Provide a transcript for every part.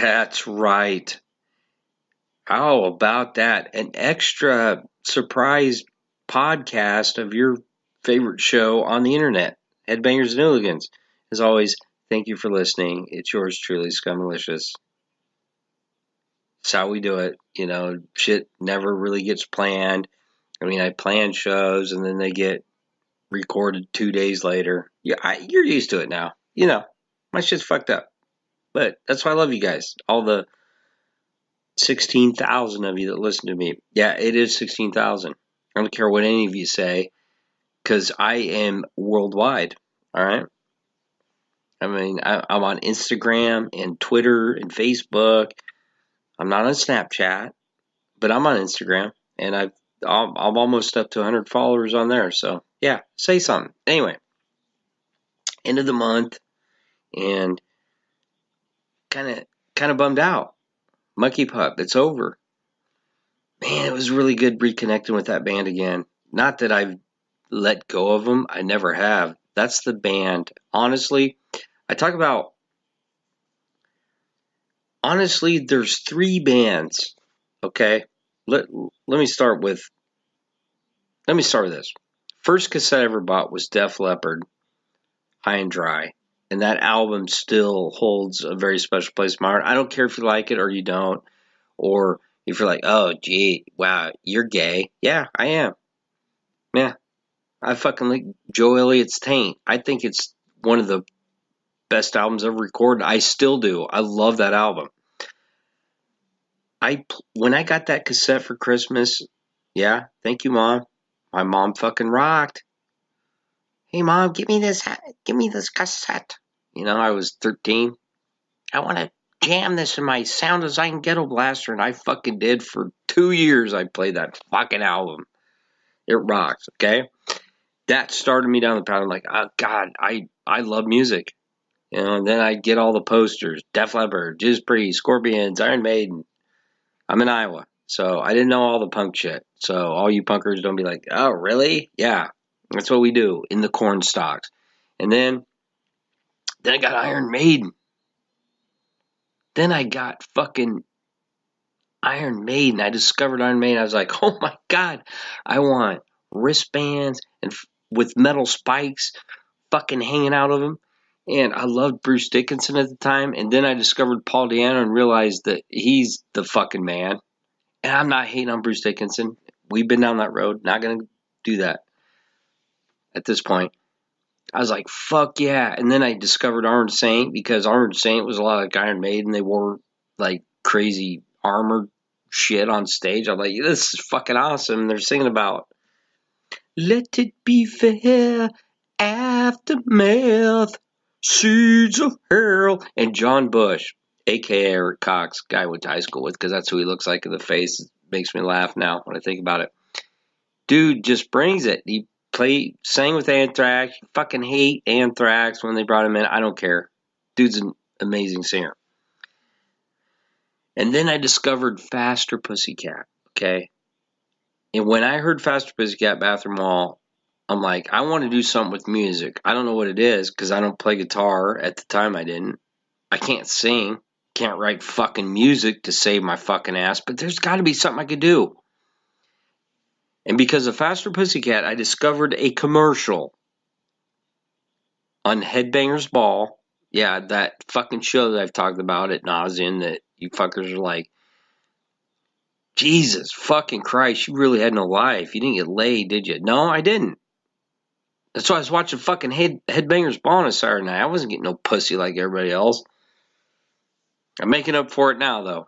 That's right. How about that? An extra surprise podcast of your favorite show on the internet, Headbangers and Hooligans. As always, thank you for listening. It's yours truly, Scummalicious. It's how we do it. Shit never really gets planned. I mean, I plan shows and then they get recorded 2 days later. Yeah, you're used to it now. My shit's fucked up. But that's why I love you guys. All the 16,000 of you that listen to me. Yeah, it is 16,000. I don't care what any of you say, because I am worldwide. All right. I mean, I'm on Instagram and Twitter and Facebook. I'm not on Snapchat, but I'm on Instagram, and I'm almost up to 100 followers on there. So yeah, say something. Anyway, end of the month, and kind of bummed out. Mucky Pup, it's over. Man, it was really good reconnecting with that band again. Not that I've let go of them. I never have. That's the band. Honestly, there's three bands. Okay. Let me start with this. First cassette I ever bought was Def Leppard, High and Dry. And that album still holds a very special place in my heart. I don't care if you like it or you don't. Or if you're like, oh, gee, wow, you're gay. Yeah, I am. Yeah. I fucking like Joe Elliott's Taint. I think it's one of the best albums ever recorded. I still do. I love that album. When I got that cassette for Christmas, yeah, thank you, Mom. My mom fucking rocked. Hey, Mom, give me this cassette. I was 13. I want to jam this in my sound design ghetto blaster, and I fucking did for 2 years. I played that fucking album. It rocks, okay? That started me down the path. I'm like, oh, God, I love music. And then I get all the posters. Def Leppard, Judas Priest, Scorpions, Iron Maiden. I'm in Iowa, so I didn't know all the punk shit. So all you punkers don't be like, oh, really? Yeah, that's what we do in the corn stalks. And then I got Iron Maiden. Then I got fucking Iron Maiden. I discovered Iron Maiden. I was like, oh my God, I want wristbands and with metal spikes fucking hanging out of them. And I loved Bruce Dickinson at the time. And then I discovered Paul Di'Anno and realized that he's the fucking man. And I'm not hating on Bruce Dickinson. We've been down that road. Not going to do that at this point. I was like, fuck yeah. And then I discovered Armored Saint, because Armored Saint was a lot like Iron Maiden. They wore like crazy armored shit on stage. I'm like, this is fucking awesome. And they're singing about let it be fair, aftermath, seeds of hell. And John Bush, a.k.a. Eric Cox, guy I went to high school with, because that's who he looks like in the face. It makes me laugh now when I think about it. Dude just brings it. He sang with Anthrax. You fucking hate Anthrax when they brought him in. I don't care. Dude's an amazing singer. And then I discovered Faster Pussycat, okay? And when I heard Faster Pussycat Bathroom Wall, I'm like, I want to do something with music. I don't know what it is, because I don't play guitar. At the time, I didn't. I can't sing. Can't write fucking music to save my fucking ass. But there's got to be something I could do. And because of Faster Pussycat, I discovered a commercial on Headbangers Ball. Yeah, that fucking show that I've talked about at nauseam that you fuckers are like, Jesus fucking Christ, you really had no life. You didn't get laid, did you? No, I didn't. That's why I was watching fucking Headbangers Ball on a Saturday night. I wasn't getting no pussy like everybody else. I'm making up for it now, though.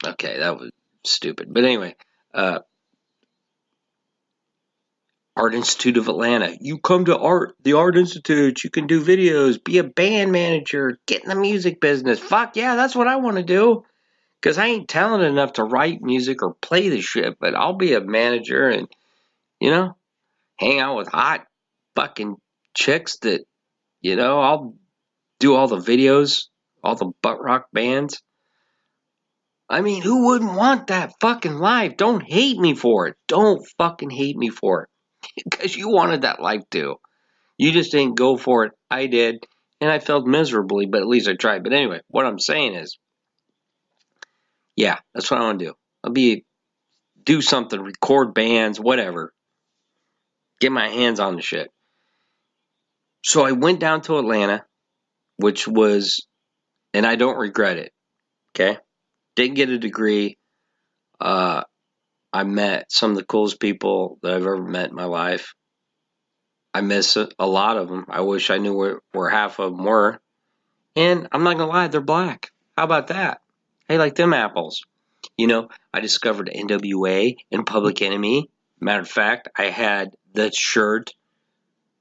Okay, that was stupid. But anyway, Art Institute of Atlanta. You come to the Art Institute, you can do videos, be a band manager, get in the music business. Fuck yeah, that's what I want to do. Because I ain't talented enough to write music or play the shit, but I'll be a manager and, hang out with hot fucking chicks that, I'll do all the videos, all the butt rock bands. I mean, who wouldn't want that fucking life? Don't hate me for it. Don't fucking hate me for it. Because you wanted that life too. You just didn't go for it. I did. And I failed miserably, but at least I tried. But anyway, what I'm saying is, yeah, that's what I want to do. Do something, record bands, whatever. Get my hands on the shit. So I went down to Atlanta, which was, and I don't regret it. Okay? Didn't get a degree. I met some of the coolest people that I've ever met in my life. I miss a lot of them. I wish I knew where half of them were. And I'm not going to lie, they're black. How about that? Hey, like them apples. You know, I discovered NWA and Public Enemy. Matter of fact, I had the shirt.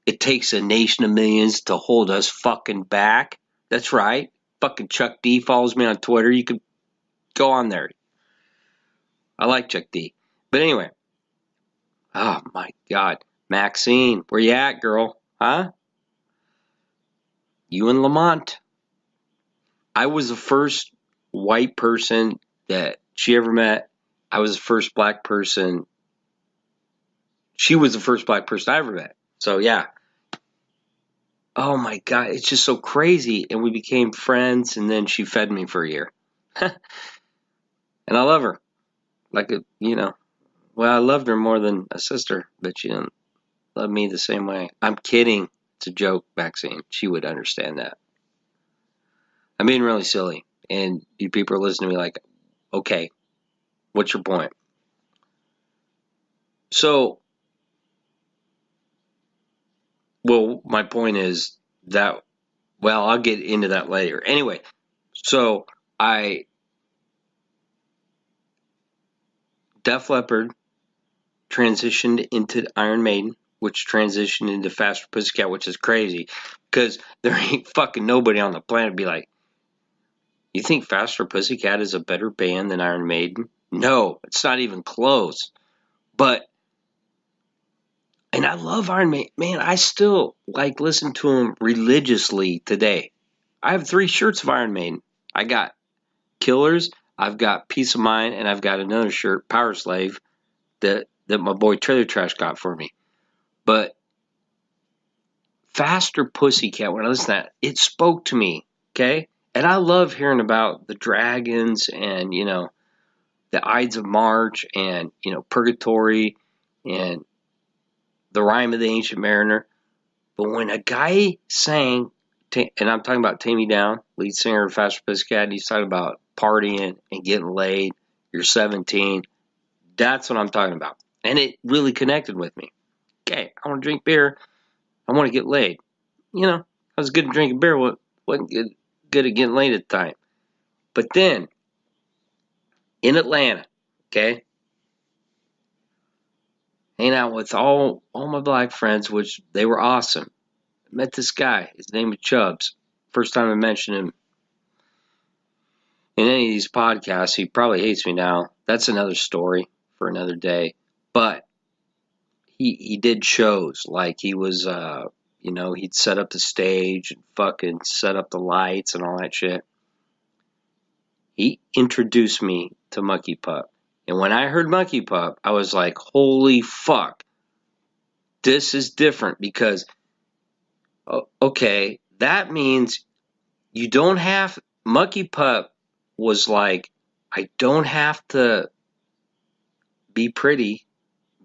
It takes a nation of millions to hold us fucking back. That's right. Fucking Chuck D follows me on Twitter. You can go on there. I like Chuck D. But anyway. Oh my God. Maxine, where you at, girl? Huh? You in Lamont. I was the first white person that she ever met. I was the first black person. She was the first black person I ever met. So yeah. Oh my God, it's just so crazy. And we became friends, and then she fed me for a year. And I love her. Like, well, I loved her more than a sister, but she didn't love me the same way. I'm kidding. It's a joke, Maxine. She would understand that. I'm being really silly. And you people are listening to me like, okay, what's your point? So, well, my point is that, well, I'll get into that later. Anyway, so Def Leppard transitioned into Iron Maiden, which transitioned into Faster Pussycat, which is crazy because there ain't fucking nobody on the planet be like, you think Faster Pussycat is a better band than Iron Maiden? No, it's not even close. But, and I love Iron Maiden. Man, I still like listen to them religiously today. I have 3 shirts of Iron Maiden. I got Killers, I've got Peace of Mind, and I've got another shirt, Power Slave, that my boy Trailer Trash got for me. But Faster Pussycat, when I listen to that, it spoke to me, okay? And I love hearing about the Dragons and, the Ides of March and, Purgatory and the Rime of the Ancient Mariner. But when a guy sang, and I'm talking about Tammy Down, lead singer of Faster Pussycat, and he's talking about partying and getting laid, you're 17, that's what I'm talking about. And it really connected with me. Okay, I want to drink beer. I want to get laid. I was good at drinking beer, wasn't good at getting laid at the time. But then, in Atlanta, okay, hanging out with all my black friends, which they were awesome. I met this guy. His name was Chubbs. First time I mentioned him in any of these podcasts, he probably hates me now. That's another story for another day. But he did shows. Like he was, he'd set up the stage and fucking set up the lights and all that shit. He introduced me to Mucky Pup. And when I heard Mucky Pup, I was like, holy fuck. This is different because, okay, that means you don't have, Mucky Pup was like, I don't have to be pretty,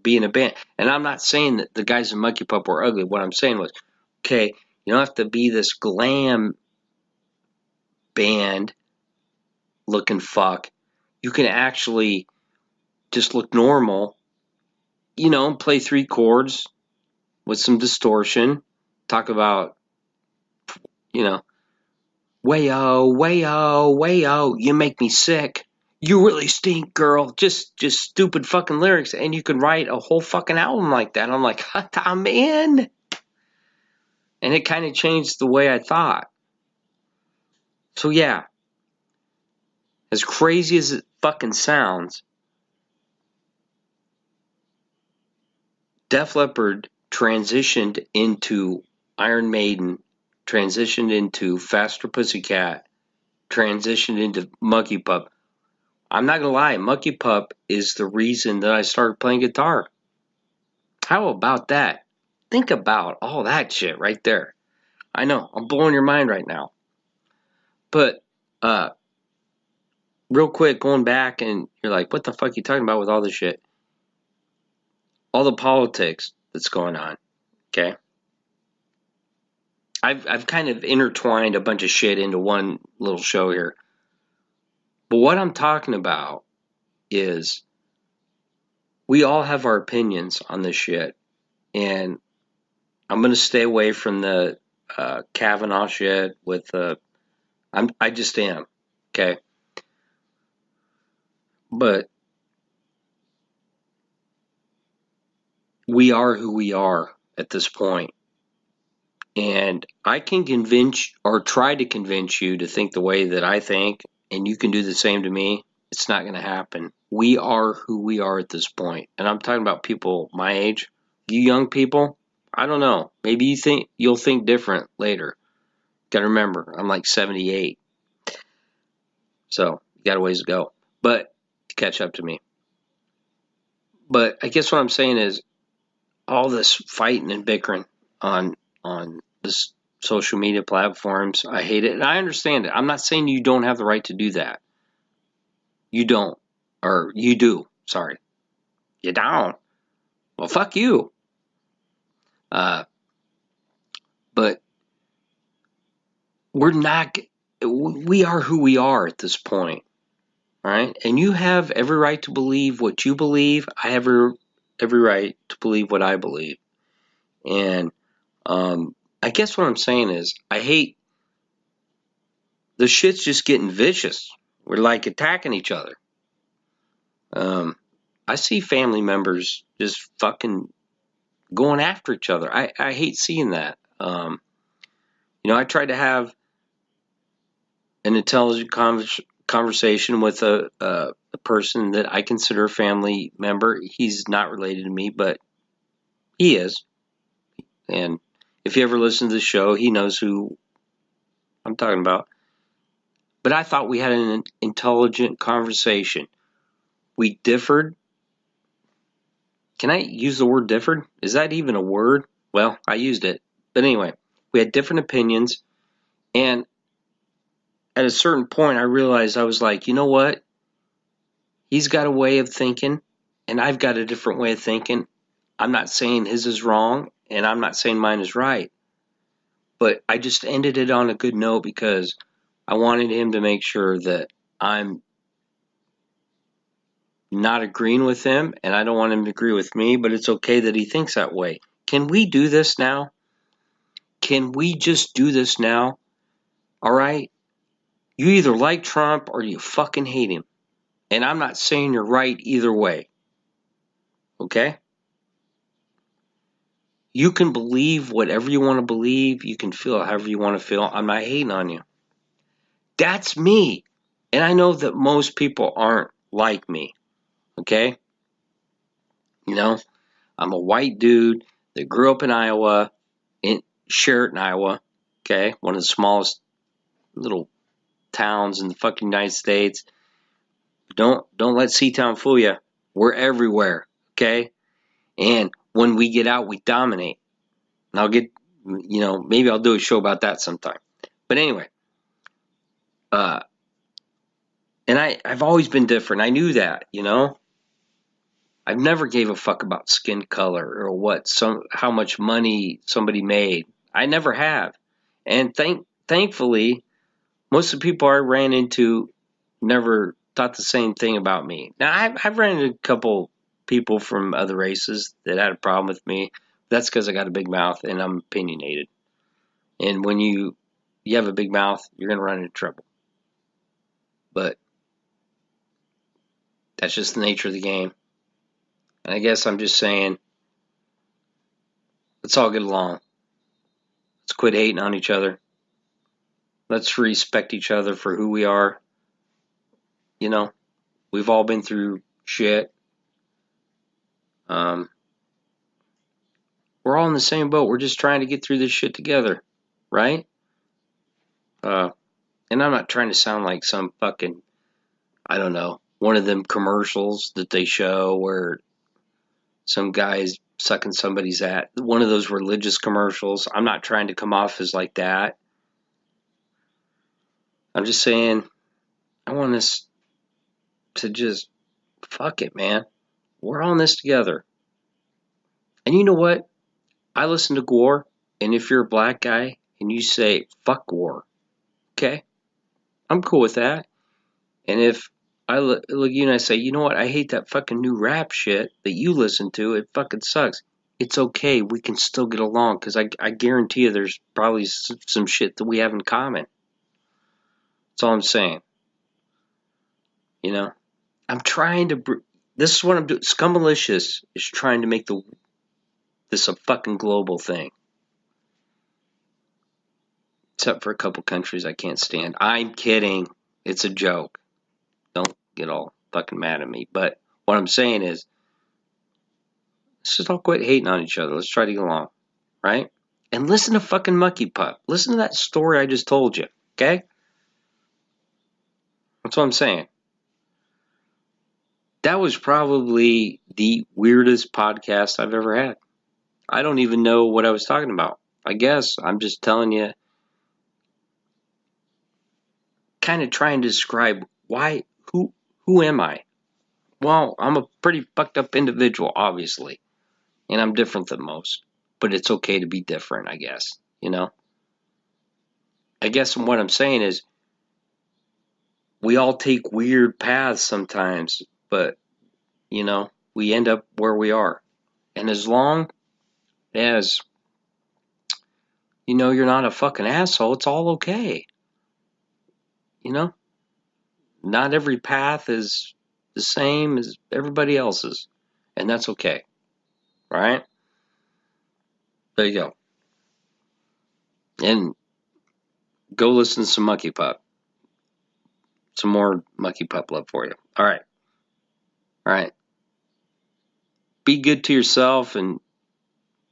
be in a band. And I'm not saying that the guys in Mucky Pup were ugly. What I'm saying was, okay, you don't have to be this glam band looking fuck. You can actually just look normal, play 3 chords with some distortion, talk about, wayo, wayo, wayo, you make me sick. You really stink, girl. Just stupid fucking lyrics. And you can write a whole fucking album like that. I'm like, I'm in. And it kind of changed the way I thought. So yeah, as crazy as it fucking sounds, Def Leppard transitioned into Iron Maiden, transitioned into Faster Pussycat, transitioned into Mucky Pup. I'm not going to lie, Mucky Pup is the reason that I started playing guitar. How about that? Think about all that shit right there. I know, I'm blowing your mind right now. But, real quick, going back, and you're like, what the fuck are you talking about with all this shit? All the politics that's going on, okay? I've kind of intertwined a bunch of shit into one little show here. But what I'm talking about is we all have our opinions on this shit. And I'm going to stay away from the Kavanaugh shit with I just am, okay? But we are who we are at this point. And I can convince or try to convince you to think the way that I think, and you can do the same to me. It's not going to happen. We are who we are at this point. And I'm talking about people my age. You young people, I don't know. Maybe you'll think different later. Got to remember, I'm like 78. So, you got a ways to go. But to catch up to me. But I guess what I'm saying is all this fighting and bickering on this social media platforms, I hate it, and I understand it. I'm not saying you don't have the right to do that. You don't, or you do. Sorry, you don't. Well, fuck you. But we're not. We are who we are at this point, right? And you have every right to believe what you believe. I have every right to believe what I believe. And I guess what I'm saying is I hate the shit's just getting vicious. We're like attacking each other. I see family members just fucking going after each other. I hate seeing that. I tried to have an intelligent conversation with a person that I consider a family member. He's not related to me, but he is. And if you ever listen to the show, he knows who I'm talking about. But I thought we had an intelligent conversation. We differed. Can I use the word differed? Is that even a word? Well, I used it. But anyway, we had different opinions. And at a certain point, I realized I was like, you know what? He's got a way of thinking, and I've got a different way of thinking. I'm not saying his is wrong, and I'm not saying mine is right. But I just ended it on a good note because I wanted him to make sure that I'm not agreeing with him, and I don't want him to agree with me, but it's okay that he thinks that way. Can we do this now? Can we just do this now? All right? You either like Trump or you fucking hate him. And I'm not saying you're right either way. Okay? You can believe whatever you want to believe. You can feel however you want to feel. I'm not hating on you. That's me. And I know that most people aren't like me. Okay? I'm a white dude that grew up in Iowa, in Sheraton, Iowa. Okay? One of the smallest little towns in the fucking United States. Don't let Seatown fool you. We're everywhere. Okay? And when we get out, we dominate. And I'll get, maybe I'll do a show about that sometime. But anyway, and I've always been different. I knew that, I've never gave a fuck about skin color or how much money somebody made. I never have. And thankfully, most of the people I ran into never thought the same thing about me. Now, I've ran into a couple people from other races that had a problem with me. That's because I got a big mouth and I'm opinionated. And when you have a big mouth, you're going to run into trouble. But that's just the nature of the game. And I guess I'm just saying, let's all get along. Let's quit hating on each other. Let's respect each other for who we are. We've all been through shit. We're all in the same boat. We're just trying to get through this shit together, right? And I'm not trying to sound like some fucking, I don't know, one of them commercials that they show where some guys sucking somebody's ass. One of those religious commercials. I'm not trying to come off as like that. I'm just saying, I want us to just, fuck it, man. We're on this together. And you know what? I listen to Gore, and if you're a black guy and you say, fuck war, okay, I'm cool with that. And if I look at you and I say, you know what, I hate that fucking new rap shit that you listen to, it fucking sucks. It's okay, we can still get along, because I guarantee you there's probably some shit that we have in common. That's all I'm saying. You know? I'm trying to, this is what I'm doing. Scummalicious is trying to make this a fucking global thing. Except for a couple countries I can't stand. I'm kidding. It's a joke. Don't get all fucking mad at me. But what I'm saying is, let's just all quit hating on each other. Let's try to get along. Right? And listen to fucking Mucky Pup. Listen to that story I just told you. Okay? That's what I'm saying. That was probably the weirdest podcast I've ever had. I don't even know what I was talking about. I guess I'm just telling you, kind of trying to describe who am I? Well, I'm a pretty fucked up individual, obviously. And I'm different than most. But it's okay to be different, I guess. You know? I guess what I'm saying is, we all take weird paths sometimes, but, you know, we end up where we are. And as long as, you know, you're not a fucking asshole, it's all okay. You know? Not every path is the same as everybody else's. And that's okay. Right? There you go. And go listen to some Mucky Pup. Some more Mucky Pup love for you. All right. All right. Be good to yourself and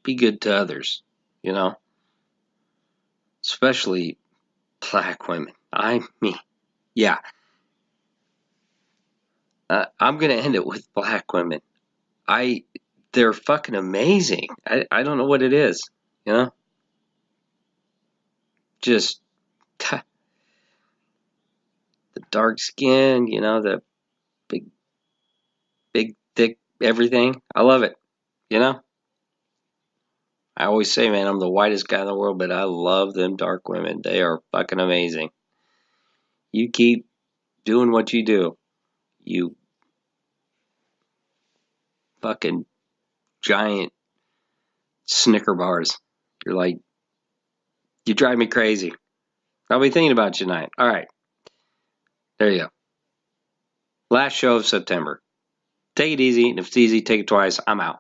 be good to others. You know? Especially black women. I mean, yeah. I'm going to end it with black women. They're fucking amazing. I don't know what it is. You know? Just the dark skin, you know, the big, thick, everything. I love it. You know? I always say, man, I'm the whitest guy in the world, but I love them dark women. They are fucking amazing. You keep doing what you do. You fucking giant Snicker bars. You're like, you drive me crazy. I'll be thinking about you tonight. All right. There you go. Last show of September. Take it easy. And if it's easy, take it twice. I'm out.